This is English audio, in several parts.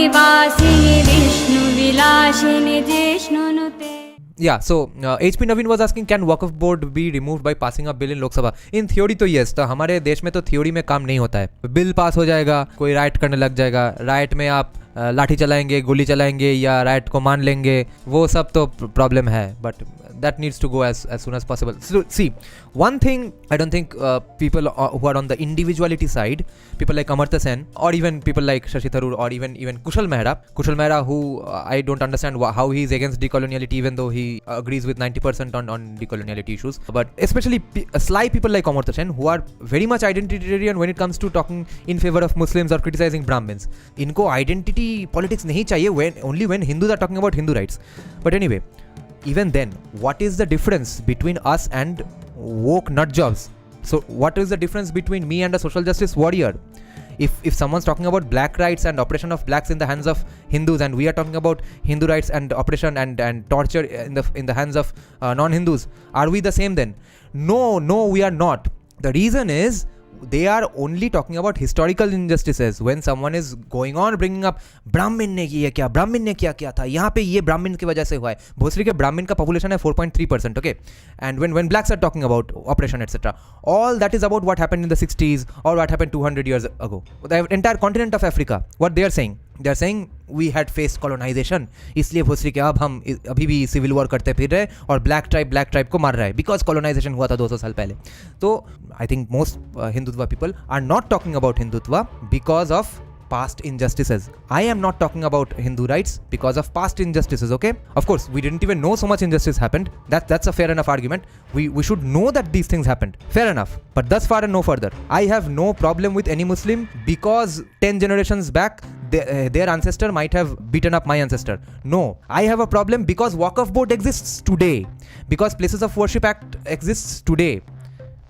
निवासिनि Vishnu विलासिनि जिष्णुनुते. Yeah, so HP Naveen was asking, can Waqf board be removed by passing a bill in Lok Sabha? In theory तो yes, तो हमारे देश में तो theory में काम नहीं होता है. बिल पास हो जाएगा, कोई राइट करने लग जाएगा, राइट में आप लाठी चलाएंगे, गोली चलाएंगे या राइट को मान लेंगे, वो सब तो प्रॉब्लम है. But that needs to go as soon as possible. So see, one thing I don't think people who are on the individuality side, people like Amartya Sen or even people like Shashi Tharoor or even Kushal Mehra, who I don't understand how he is against decoloniality even though he agrees with 90% on decoloniality issues. But especially sly people like Amartya Sen who are very much identitarian when it comes to talking in favor of Muslims or criticizing Brahmins. इनको identity politics नहीं चाहिए only when Hindus are talking about Hindu rights. But anyway, even then, what is the difference between us and woke nutjobs? So what is the difference between me and a social justice warrior? If someone's talking about black rights and oppression of blacks in the hands of Hindus, and we are talking about Hindu rights and oppression and torture in the hands of non-Hindus, are we the same then? No, we are not. The reason is they are only talking about historical injustices. When someone is going on bringing up ब्राह्मण ने किया था, यहाँ पे ये ब्राह्मण की वजह से हुआ है. भोसरी के ब्राह्मण का population है 4.3%, okay? And when blacks are talking about oppression, etc., all that is about what happened in the 60s or what happened 200 years ago. The entire continent of Africa, what they are saying we had faced colonization, इसलिए भोसरी के अब हम अभी भी civil war करते फिर रहे और ब्लैक ट्राइब को मार रहा है बिकॉज colonization हुआ था 200 साल पहले. तो I think most Hindutva people are not talking about Hindutva because of past injustices. I am not talking about Hindu rights because of past injustices, okay? Of course, we didn't even know so much injustice happened. That's a fair enough argument. We should know that these things happened. Fair enough. But thus far and no further. I have no problem with any Muslim because 10 generations back, their ancestor might have beaten up my ancestor. No. I have a problem because Waqf board exists today. Because Places of Worship Act exists today.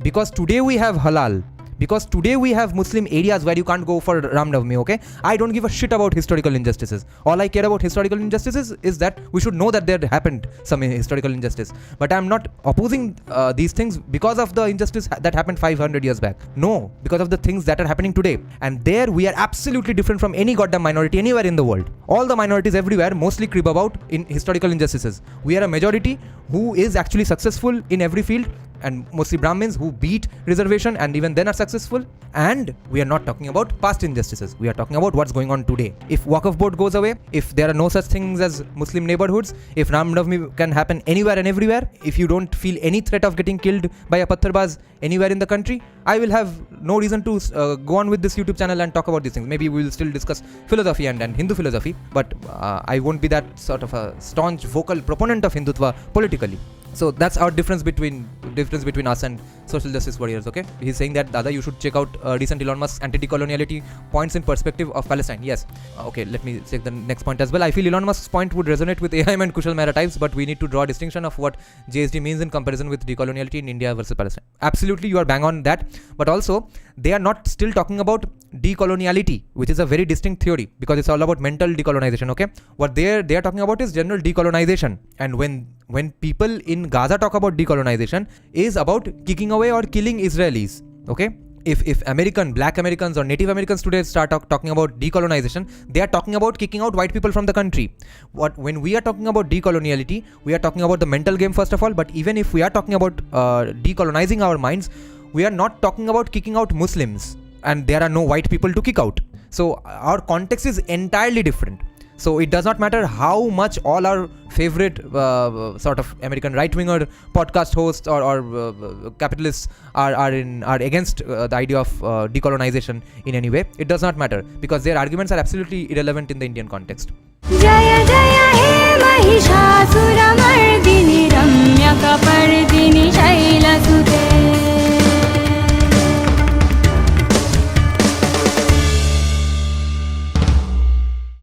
Because today we have halal. Because today we have Muslim areas where you can't go for Ram Navami, okay? I don't give a shit about historical injustices. All I care about historical injustices is that we should know that there happened some historical injustice. But I'm not opposing these things because of the injustice that happened 500 years back. No, because of the things that are happening today. And there we are absolutely different from any goddamn minority anywhere in the world. All the minorities everywhere mostly crib about in historical injustices. We are a majority who is actually successful in every field, and mostly Brahmins who beat reservation and even then are successful. And we are not talking about past injustices. We are talking about what's going on today. If Waqf board goes away, if there are no such things as Muslim neighborhoods, if Ram Navami can happen anywhere and everywhere, if you don't feel any threat of getting killed by a pattharbaz anywhere in the country, I will have no reason to go on with this YouTube channel and talk about these things. Maybe we will still discuss philosophy and Hindu philosophy, but I won't be that sort of a staunch vocal proponent of Hindutva politically. So that's our difference between us and social justice warriors, okay? He's saying that, Dada, you should check out recent Elon Musk's anti-decoloniality points in perspective of Palestine. Yes. Okay, let me check the next point as well. I feel Elon Musk's point would resonate with AIM and Kushal Mehra types, but we need to draw a distinction of what JSD means in comparison with decoloniality in India versus Palestine. Absolutely, you are bang on that. But also, they are not still talking about decoloniality, which is a very distinct theory because it's all about mental decolonization, okay? What they are talking about is general decolonization. And when people in Gaza talk about decolonization, is about kicking away or killing Israelis, okay? If black Americans or Native Americans today start talking about decolonization, they are talking about kicking out white people from the country. When we are talking about decoloniality, we are talking about the mental game first of all, but even if we are talking about decolonizing our minds, we are not talking about kicking out Muslims, and there are no white people to kick out. So our context is entirely different. So it does not matter how much all our favorite sort of American right-winger podcast hosts or capitalists are against the idea of decolonization in any way. It does not matter because their arguments are absolutely irrelevant in the Indian context. Jaya Jaya He Mahishasura Mardini